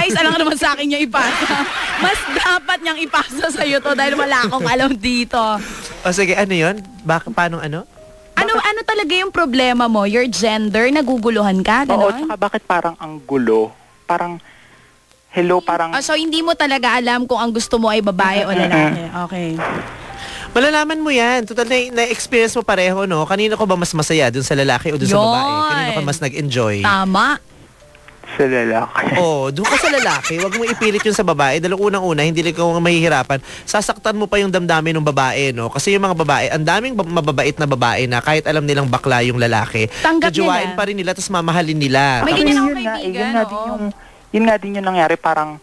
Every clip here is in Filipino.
Vice, alam naman sa akin niya ipasa. Mas dapat niyang ipasa sa'yo to dahil wala akong alam dito. O sige, ano yun? Paano ano? Ano talaga yung problema mo? Your gender? Naguguluhan ka? Oo, Ganon? tsaka bakit parang ang gulo? Parang, hello, parang... So, hindi mo talaga alam kung ang gusto mo ay babae o lalaki. Okay. Malalaman mo yan. Total na-experience mo pareho, no? Kanino ko ba mas masaya? Dun sa lalaki o dun sa babae? Kanino ka mas nag-enjoy? Tama. Sa lalaki. Doon ka sa lalaki. Huwag mo ipilit yun sa babae. Dahil unang-una, hindi ka mahihirapan. Sasaktan mo pa yung damdamin ng babae, no? Kasi yung mga babae, ang daming mababait na babae na kahit alam nilang bakla yung lalaki, kajuwain pa rin nila, tapos mamahalin nila. May ganyan ako kaibigan, yun nga din yung nangyari. Parang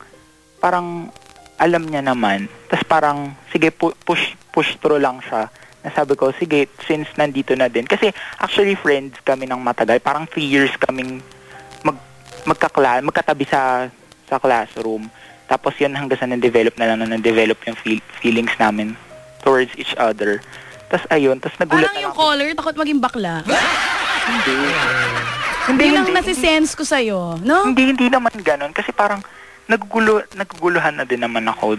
alam niya naman. Tapos parang, sige, push through lang siya. Nasabi ko, sige, since nandito na din. Kasi actually friends kami ng matagal. Parang 3 years kaming magkatabi sa classroom. Tapos yun hanggang sa na-develop yung feelings namin towards each other. Tapos ayun, tapos nagulat parang yung caller, takot maging bakla. Hindi lang nasisense ko sa'yo, no? Hindi naman ganon. Kasi parang naguguluhan na din naman ako.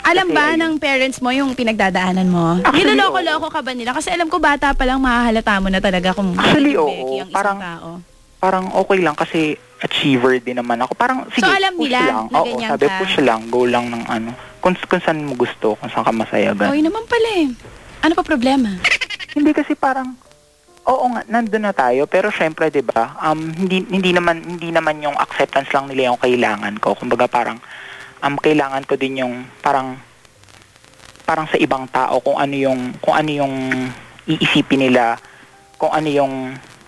Alam ba ng parents mo yung pinagdadaanan mo? Niloloko-loko ka ba nila? Kasi alam ko bata pa lang mahahalata mo na talaga kung actually, ang isang tao. Parang okay lang kasi achiever din naman ako. Parang sige, so alam push nila lang. Na Oo, sabi ka. push lang, go lang ng ano. Kung saan mo gusto, kung saan ka masaya. Oy naman pala eh. Ano pa problema? Hindi kasi parang oo nga, nandun na tayo, pero syempre 'di ba? Hindi naman yung acceptance lang nila yung kailangan ko. Kumbaga parang kailangan ko din yung parang sa ibang tao kung ano yung iisipin nila, kung ano yung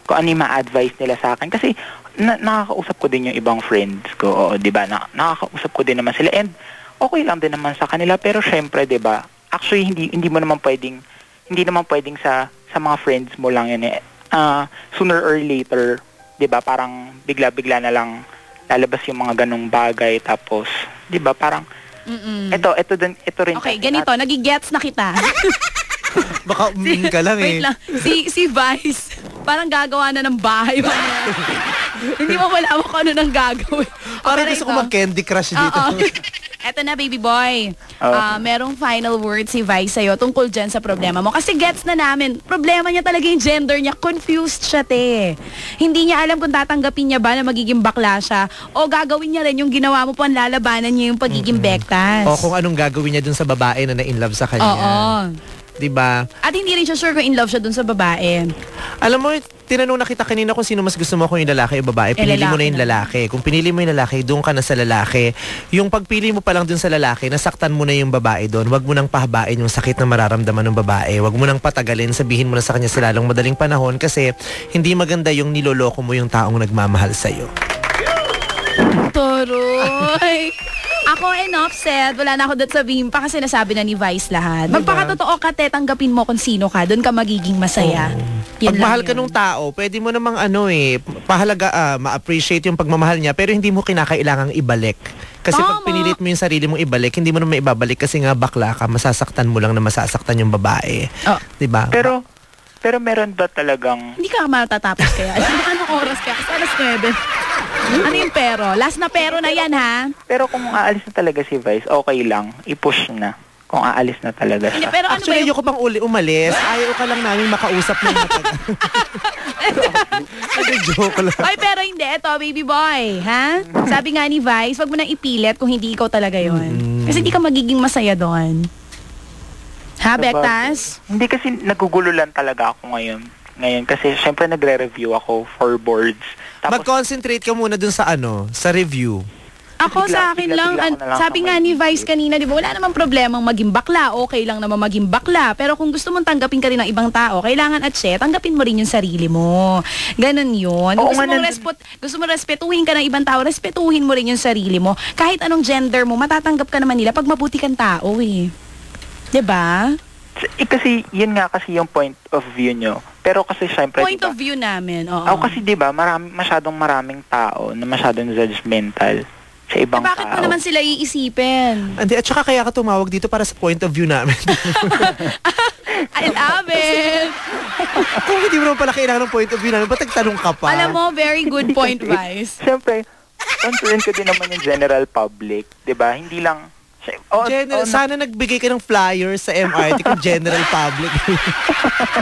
ma-advise nila sa akin. Kasi nakakausap ko din yung ibang friends ko, oo, 'di ba? Nakakausap ko din naman sila and okay lang din naman sa kanila, pero syempre 'di ba? Actually hindi naman pwedeng sa mga friends mo lang yun eh. Sooner or later, 'di ba? Parang bigla-bigla na lang lalabas yung mga ganong bagay, tapos 'di ba? Parang ito rin. Okay, ganito, nagigets na kita. Baka ka lang eh. Wait lang. Si Vice, parang gagawa na ng bahay. Hindi mo wala mo kung ano nang gagawin. Parang gusto ko mag-Candy Crush dito. Eto na, baby boy. Merong final word si Vice sa'yo tungkol dyan sa problema mo. Kasi gets na namin, problema niya talaga yung gender niya. Confused siya, te. Hindi niya alam kung tatanggapin niya ba na magiging bakla siya o gagawin niya rin yung ginawa mo po, ang lalabanan niya yung pagiging bektas. O kung anong gagawin niya dun sa babae na na-inlove sa kanya. Oo. Diba? At hindi rin siya sure kung in love siya dun sa babae. Alam mo, tinanong na kita kanina kung sino mas gusto mo, kung yung lalaki o babae. Pinili mo na yung lalaki. Kung pinili mo yung lalaki, doon ka na sa lalaki. Yung pagpili mo pa lang dun sa lalaki, nasaktan mo na yung babae doon. Huwag mo nang pahabain yung sakit na mararamdaman ng babae. Huwag mo nang patagalin, sabihin mo na sa kanya sa lalong madaling panahon kasi hindi maganda yung niloloko mo yung taong nagmamahal sa'yo. Toroy! Ako enough said, wala na ako doon sabihin pa kasi nasabi na ni Vice lahat. Magpakatotoo ka, te, tanggapin mo kung sino ka, doon ka magiging masaya. Pag mahal ka nung tao, pwede mo namang ma-appreciate yung pagmamahal niya, pero hindi mo kinakailangang ibalik. Kasi pag pinilit mo yung sarili mong ibalik, hindi mo naman ibabalik kasi nga bakla ka, masasaktan mo lang na masasaktan yung babae. Diba? Pero meron ba talagang... Hindi ka matatapos kaya. Anong oras kaya? Kasi alas 9. Ano yung pero? Last na pero na yan, ha? Pero kung aalis na talaga si Vice, okay lang. I-push na. Kung aalis na talaga siya. Hindi, pero ano actually, ayoko pang umalis. Ayaw ka lang namin makausap ng matagal. Joke lang. Ay, pero hindi. Ito, baby boy. Ha? Sabi nga ni Vice, wag mo nang ipilit kung hindi ikaw talaga yon. Kasi hindi ka magiging masaya doon. Ha, Bektas? Hindi kasi nagugulo lang talaga ako ngayon kasi syempre nagre-review ako for boards. Tapos, mag-concentrate ka muna dun sa sa review. Ako sa akin lang, sabi nga ni Vice kanina, di ba, wala namang problemang maging bakla, okay lang naman maging bakla. Pero kung gusto mong tanggapin ka rin ng ibang tao, kailangan tanggapin mo rin yung sarili mo. Ganon yun. Kung gusto mo respetuhin ka ng ibang tao, respetuhin mo rin yung sarili mo. Kahit anong gender mo, matatanggap ka naman nila pag mabuti kang tao eh. Diba? Kasi yun nga kasi yung point of view nyo. Pero kasi syempre point of view namin, oo. Kasi diba, masyadong maraming tao na masyadong judgmental sa ibang tao. Bakit mo naman sila iisipin? At saka kaya ka tumawag dito para sa point of view namin. I love it! Kung hindi mo naman pala kailangan ng point of view namin, ba't nagtanong ka pa? Alam mo, very good point, Vice. Siyempre, concern ko din naman yung general public, 'di ba? Hindi lang Sana nagbigay ka ng flyers sa MRT kung general public.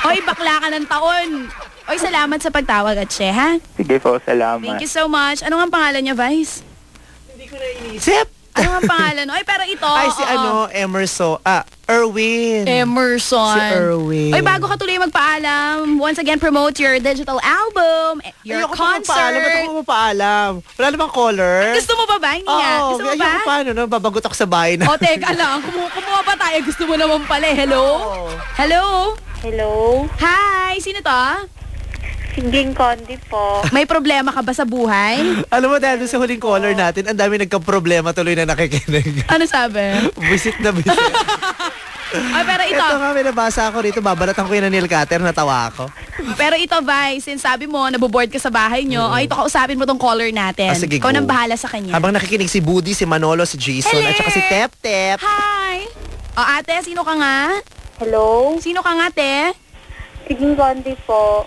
Oy, bakla ka ng taon. Oy, salamat sa pagtawag at ha? Sige po, salamat. Thank you so much. Ano nga ang pangalan niya, Vice? Hindi ko na iniisip. Ano nga ang pangalan? Oy, pero ito. Ay, si Emerson. Erwin. Emerson. Si Erwin. Oy, bago ka tuloy magpaalam, once again, promote your digital album, your concert. Ba't ako mapaalam? Wala namang caller? Gusto mo ba? Hindi nga. Gusto mo ba? Ayoko paano, no? Babagot ako sa bahay na. O, teka lang. Kumuha pa tayo. Gusto mo naman pala. Hello? Hello? Hello? Hi! Sino to? Singing Condi po. May problema ka ba sa buhay? Alam mo, dahil sa huling caller natin, ang dami nagka-problema tuloy na nakikinig. Ano sabi? Visit na visit. Ay, pero ito. Ito nga, may nabasa ako rito. Babalatan ko yun ng nail cutter. Natawa ako. Pero ito, Vi, since sabi mo, naboboard ka sa bahay nyo, ito, kausapin mo tong caller natin. Sige, Ikaw go. nang bahala sa kanya. Habang nakikinig si Budi, si Manolo, si Jason, Hello. at saka si Tep Tep. Hi! O, ate, sino ka nga? Hello? Sino ka nga, te? Singing Condi po.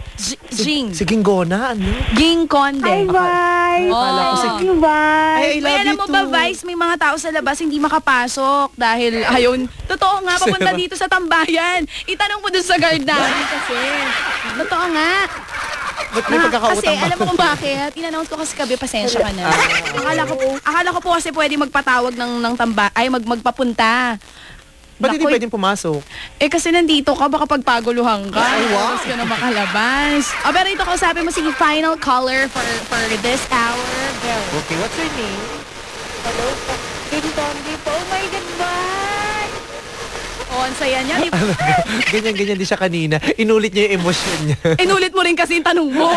Jing. Si Ginggona, ano? Ging Conde. Hi, Vice! Akala ko Thank you, Vice! Ay, I love Ay, alam you mo too. ba, Vice, may mga tao sa labas hindi makapasok dahil ayun, totoo nga, papunta dito sa tambayan. Itanong mo dun sa guard namin kasi. Totoo nga. Ba't may pagkakautang Kasi alam mo kung bakit? In-announce ko kasi kabi, pasensya ka na. Akala ko po kasi pwede magpatawag ng magpapunta. Ba't hindi Naku, pwedeng pumasok? Eh kasi nandito ka, baka pagpaguluhan ka. Ay, wow. Tapos ka na makalabas. Pero ito kausapin mo, sige, final caller for this hour. Go. Okay, what's your name? Hello po. Singing Condi po. Oh my God, Vice! Oh, ang saya niya. Ganyan-ganyan din siya kanina. Inulit niya yung emosyon niya. Inulit mo rin kasi yung tanong mo.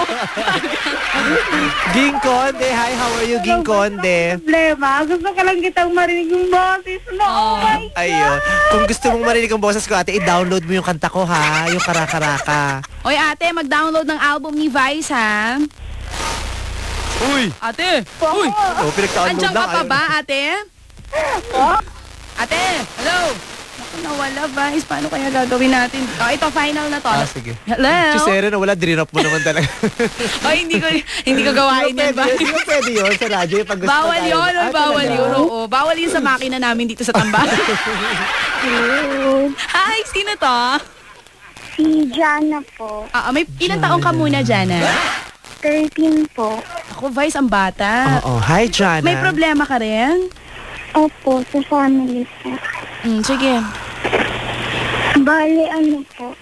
Ging Conde, hi, how are you, Ging Conde? Problema. Gusto ka lang kitang marinig yung boses mo. Oh my God! Ayun. Kung gusto mong marinig ang boses ko, ate, i-download mo yung kanta ko, ha? Yung Karakaraka. Oy, ate, mag-download ng album ni Vice, ha? Uy! Ate! Uy! Oh, pinag-download Andiyan ka lang. pa ba, ate? Ate! Hello! Naku, nawala, Vice. Paano kaya gagawin natin? Ito, final na to. Sige. Hello? Si Sera na wala, drinop mo naman talaga. Ay, hindi ko gawain yan, Vice. Hindi mo pwede yun sa radyo. Pag gusto Bawal tayo. yun, bawal talaga? yun. Oo, bawal yun sa makina namin dito sa tambahan. Hi, sino to? Si Jana po. May ilang taong ka muna, Jana? 13 po. Ako, Vice, ang bata. Oo. Hi, Jana. May problema ka rin? Opo, sa family po. Sige. Bali, ano po.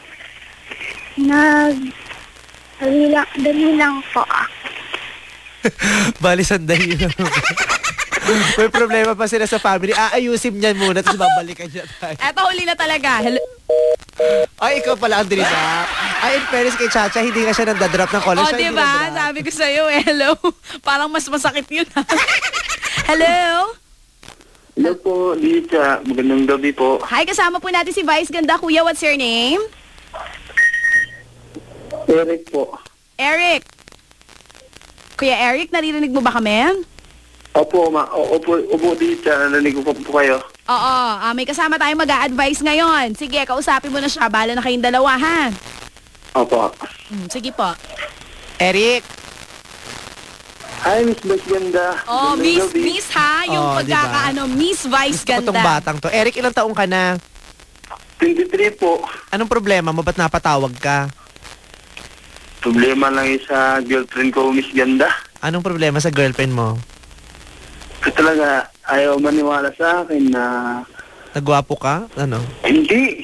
Dali lang po ako. Bali, sandali lang. May problema pa sila sa family. Aayusin niyan muna, tapos babalikan niya tayo. Eto, huli na talaga. Hello? Ay, ikaw pala ang dinidap. Ay, in fairness kay Chacha, hindi nga siya nagdadrop ng caller. Oh, Siya hindi diba? nagdadrop. Sabi ko sa'yo, hello. Parang mas masakit yun. Hello? Hello po, Lisa. Magandang gabi po. Hi, kasama po natin si Vice Ganda. Kuya, what's your name? Eric po. Eric. Kuya Eric, naririnig mo ba kami? Opo, opo, Lisa. Narinig ko po kayo. Oo, may kasama tayong mag-a-advise ngayon. Sige, kausapin mo na siya. Bala na kayong dalawa, ha? Opo. Sige po. Eric. Hi, Miss Vice Ganda. Oh, Magandang gabi. Miss ha? Yung diba? Miss Vice Gusto ko tong Ganda. batang to. Eric, ilang taong ka na? 23 po. Anong problema mo? Ba't napatawag ka? Problema lang yung sa girlfriend ko, Miss Ganda. Anong problema sa girlfriend mo? Kasi talaga, ayaw maniwala sa akin na Nagwapo ka? Ano? hindi.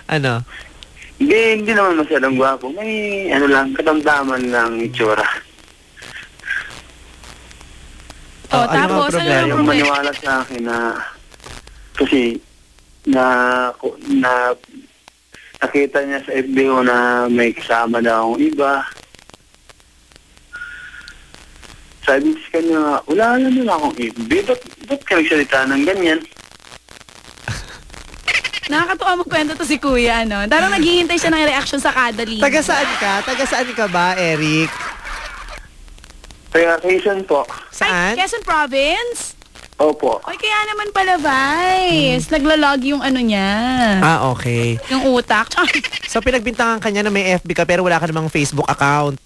Ano? Hindi naman masyadong gwapo. May katamtaman ng itsura. Oh, ano tapos, ang problema? ano Ayaw yung problema? maniwala sa akin na kasi nakita niya sa FB ko na may kasama na akong iba. Sabi ko sa kanya, wala naman akong FB. Ba't ka nagsalita ng ganyan? Nakakatuwa magkwento to si Kuya, ano? Darang naghihintay siya ng reaction sa kada linya. Taga saan ka? Taga saan ka ba, Eric? Kaya Quezon po. Ay, Saan? Quezon Province? Opo. Ay, kaya naman pala, Vice. Naglalog yung ano niya. Okay. Yung utak. So, pinagbintangan ka niya na may FB ka pero wala ka namang Facebook account.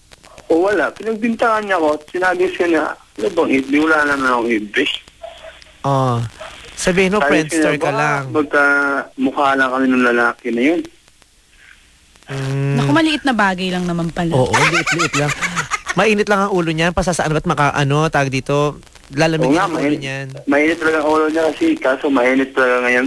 O wala, pinagbintangan niya ako. Sinabi ko niya, ano bang FB? Wala naman akong FB. Oh. Sabihin mo, friendster ka lang. Magka mukha lang kami ng lalaki na yun. Naku, maliit na bagay lang naman pala. Oo, liit lang. Mainit lang ang ulo niyan. Pasasaan ba't tag dito? Lalamig ang ulo niyan. Mainit talaga ang ulo niya kasi kaso mainit talaga ngayon.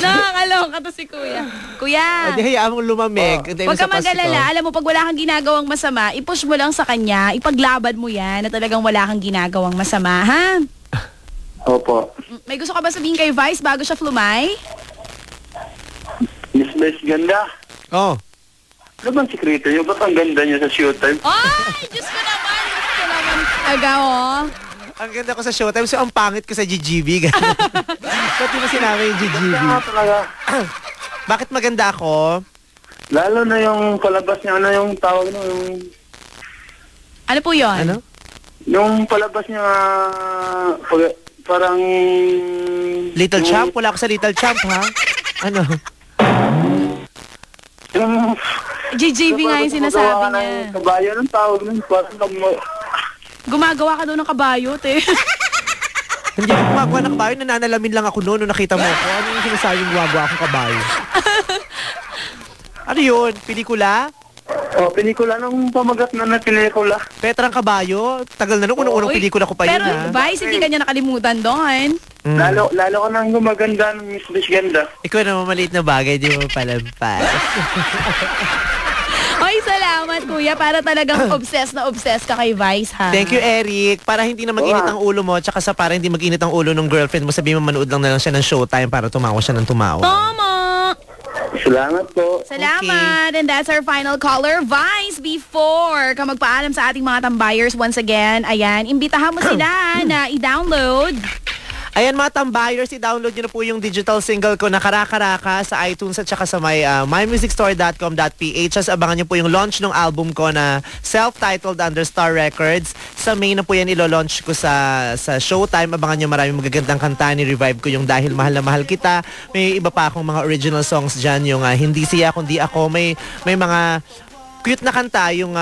Nakakaloka to si Kuya. Kuya! Hindi, hayaan mong lumamig. Huwag ka mag-alala. Alam mo, pag wala kang ginagawang masama, i-push mo lang sa kanya, ipaglaban mo yan na talagang wala kang ginagawang masama, ha? Opo. May gusto ka ba sabihin kay Vice bago siya flumay? Miss Vice ganda. Oh. Ano bang sikreto niyo? Ba't ang ganda niya sa showtime? Ay! Diyos ko naman! Diyos ko naman! Talaga, oh. Ang ganda ko sa showtime. So, ang pangit ko sa GGB. Ba't di mo sinabi yung GGB? Talaga. Bakit maganda ako? Lalo na yung palabas niya, ano yung tawag no? Yung... Ano po yun? Ano? Yung palabas niya, parang... Little Champ? Wala ako sa Little Champ, ha? Ano? Yung... GGB nga yung sinasabi niya. Kabayo ng tawag nun. Parang Gumagawa ka doon ng kabayo, te. Hindi ako gumagawa ng kabayo. Nananalamin lang ako noon nung nakita mo ako. Ano yung sinasabing gumagawa akong kabayo? Ano yun? Pelikula? pelikula nung pamagat na pelikula. Petrang Kabayo? Tagal na nung unang pelikula ko pa yun, Pero, ha? Vice, hindi ka niya nakalimutan doon. Lalo ko nang gumaganda ng Miss Bish Ganda. Ikaw naman maliit na bagay, di mo palampas. Hoy, salamat kuya. Para talagang obsessed na obsessed ka kay Vice, ha? Thank you, Eric. Para hindi na mag-init ang ulo mo, tsaka sa para hindi mag-init ang ulo ng girlfriend mo, sabihin mo manood lang na lang siya ng Showtime para tumawa siya ng tumawa. Tama! Salamat po. Salamat. And that's our final caller, Vice. Before ka magpaalam sa ating mga tambayers once again, ayan, imbitahan mo sila na i-download. Ayan mga tambayers, i-download nyo na po yung digital single ko na Karakaraka sa iTunes at saka sa my mymusicstore.com.ph. As abangan nyo po yung launch ng album ko na self-titled under Star Records. Sa May na po yan ilo-launch ko sa Showtime. Abangan nyo maraming magagandang kanta. Ni-revive ko yung Dahil Mahal na Mahal Kita. May iba pa akong mga original songs dyan. Yung Hindi Siya Kundi Ako. May mga cute na kanta, yung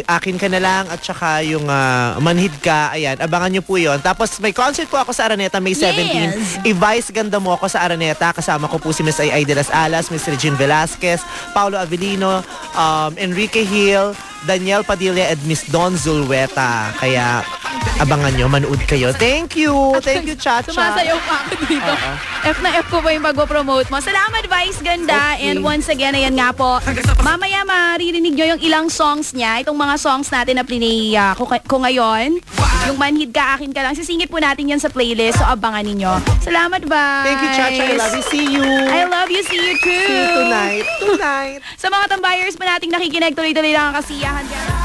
Akin Ka Na Lang at saka yung Manhid Ka. Ayan, abangan nyo po yun. Tapos may concert po ako sa Araneta May 17. Yes. I-Vice Ganda Mo ako sa Araneta. Kasama ko po si Miss Ay de las Alas, Miss Regine Velasquez, Paulo Avellino, Enrique Hill, Daniel Padilla at Miss Don Zulweta. Kaya abangan nyo, manood kayo. Thank you! Thank you, Chacha. Sumasayaw pa ako dito. F na F ko po yung pag-promote mo. Salamat, Vice Ganda. Okay. And once again, ayan nga po. Mamaya maririnig nyo yung ilang songs niya. Itong mga songs natin na plinay ko ngayon. Yung Manhid Ka, Akin Ka Lang. Sisingit po natin yan sa playlist. So abangan ninyo. Salamat, Vice. Thank you, Chacha. I love you. See you. I love you. See you too. See you tonight. Sa mga tambayers pa nating nakikinig, tuloy-tuloy lang ang kasiyahan dyan.